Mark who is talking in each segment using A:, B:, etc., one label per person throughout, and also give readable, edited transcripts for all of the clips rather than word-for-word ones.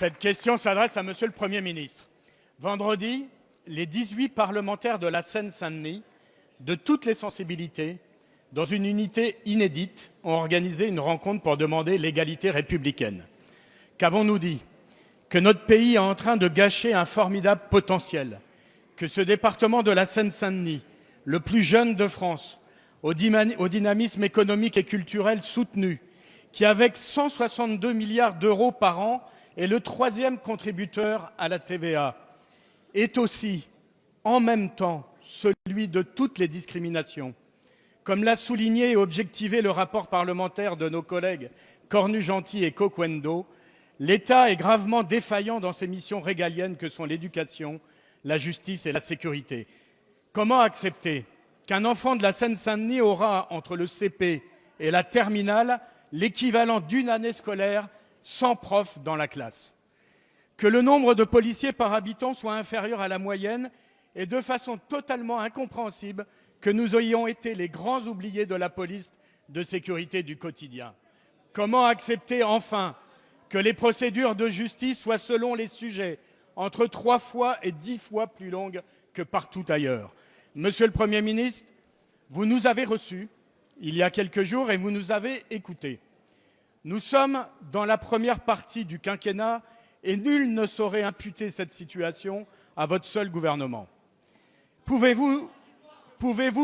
A: Cette question s'adresse à Monsieur le Premier ministre. Vendredi, les 18 parlementaires de la Seine-Saint-Denis, de toutes les sensibilités, dans une unité inédite, ont organisé une rencontre pour demander l'égalité républicaine. Qu'avons-nous dit? Que notre pays est en train de gâcher un formidable potentiel, que ce département de la Seine-Saint-Denis, le plus jeune de France, au dynamisme économique et culturel soutenu, qui avec 162 milliards d'euros par an est le troisième contributeur à la TVA, est aussi, en même temps, celui de toutes les discriminations. Comme l'a souligné et objectivé le rapport parlementaire de nos collègues Cornu-Gentil et Coquendo, l'État est gravement défaillant dans ses missions régaliennes que sont l'éducation, la justice et la sécurité. Comment accepter qu'un enfant de la Seine-Saint-Denis aura, entre le CP et la terminale, l'équivalent d'une année scolaire sans prof dans la classe? Que le nombre de policiers par habitant soit inférieur à la moyenne et de façon totalement incompréhensible que nous ayons été les grands oubliés de la police de sécurité du quotidien. Comment accepter enfin que les procédures de justice soient selon les sujets entre 3 fois et 10 fois plus longues que partout ailleurs? Monsieur le Premier ministre, vous nous avez reçus il y a quelques jours et vous nous avez écoutés. Nous sommes dans la première partie du quinquennat et nul ne saurait imputer cette situation à votre seul gouvernement. Pouvez-vous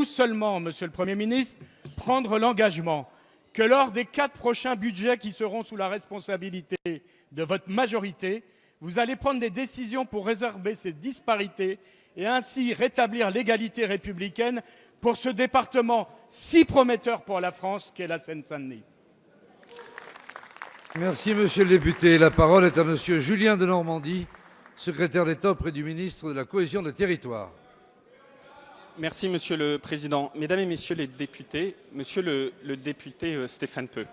A: seulement, Monsieur le Premier ministre, prendre l'engagement que lors des 4 prochains budgets qui seront sous la responsabilité de votre majorité, vous allez prendre des décisions pour résorber ces disparités et ainsi rétablir l'égalité républicaine pour ce département si prometteur pour la France qu'est la Seine-Saint-Denis?
B: Merci, monsieur le député. La parole est à monsieur Julien Denormandie, secrétaire d'État auprès du ministre de la Cohésion des Territoires.
C: Merci, Monsieur le Président. Mesdames et Messieurs les députés, Monsieur le député Stéphane Peu,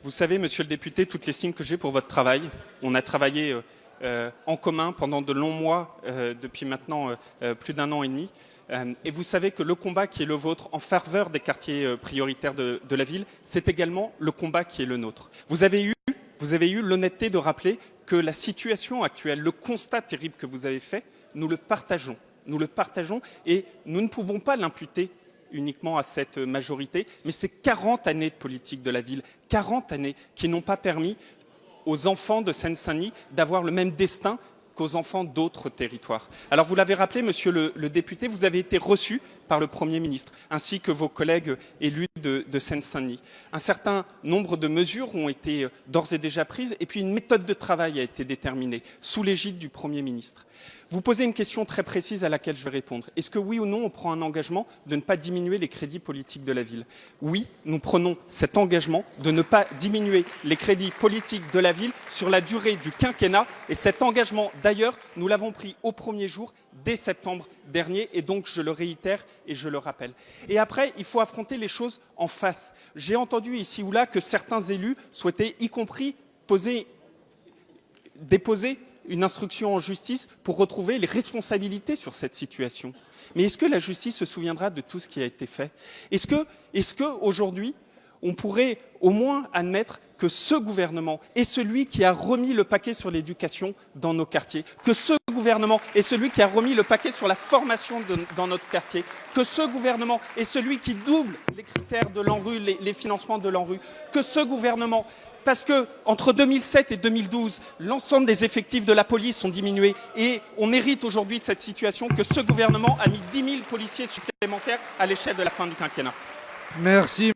C: vous savez, Monsieur le député, toutes les signes que j'ai pour votre travail. On a travaillé en commun pendant de longs mois, depuis maintenant plus d'1 an et demi. Et vous savez que le combat qui est le vôtre en faveur des quartiers prioritaires de la ville, c'est également le combat qui est le nôtre. Vous avez eu l'honnêteté de rappeler que la situation actuelle, le constat terrible que vous avez fait, nous le partageons. Nous le partageons et nous ne pouvons pas l'imputer uniquement à cette majorité, mais c'est 40 années de politique de la ville, 40 années qui n'ont pas permis aux enfants de Seine-Saint-Denis d'avoir le même destin qu'aux enfants d'autres territoires. Alors vous l'avez rappelé, monsieur le député, vous avez été reçu par le Premier ministre, ainsi que vos collègues élus de Seine-Saint-Denis. Un certain nombre de mesures ont été d'ores et déjà prises, et puis une méthode de travail a été déterminée, sous l'égide du Premier ministre. Vous posez une question très précise à laquelle je vais répondre. Est-ce que oui ou non, on prend un engagement de ne pas diminuer les crédits politiques de la ville? Oui, nous prenons cet engagement de ne pas diminuer les crédits politiques de la ville sur la durée du quinquennat. Et cet engagement, d'ailleurs, nous l'avons pris au premier jour, dès septembre dernier. Et donc, je le réitère et je le rappelle. Et après, il faut affronter les choses en face. J'ai entendu ici ou là que certains élus souhaitaient, y compris, déposer une instruction en justice pour retrouver les responsabilités sur cette situation. Mais est-ce que la justice se souviendra de tout ce qui a été fait? Est-ce que aujourd'hui, on pourrait au moins admettre que ce gouvernement est celui qui a remis le paquet sur l'éducation dans nos quartiers, que ce gouvernement est celui qui a remis le paquet sur la formation dans notre quartier, que ce gouvernement est celui qui double les critères de l'ANRU, les financements de l'ANRU, que ce gouvernement... Parce qu'entre 2007 et 2012, l'ensemble des effectifs de la police ont diminué et on hérite aujourd'hui de cette situation que ce gouvernement a mis 10 000 policiers supplémentaires à l'échelle de la fin du quinquennat.
B: Merci.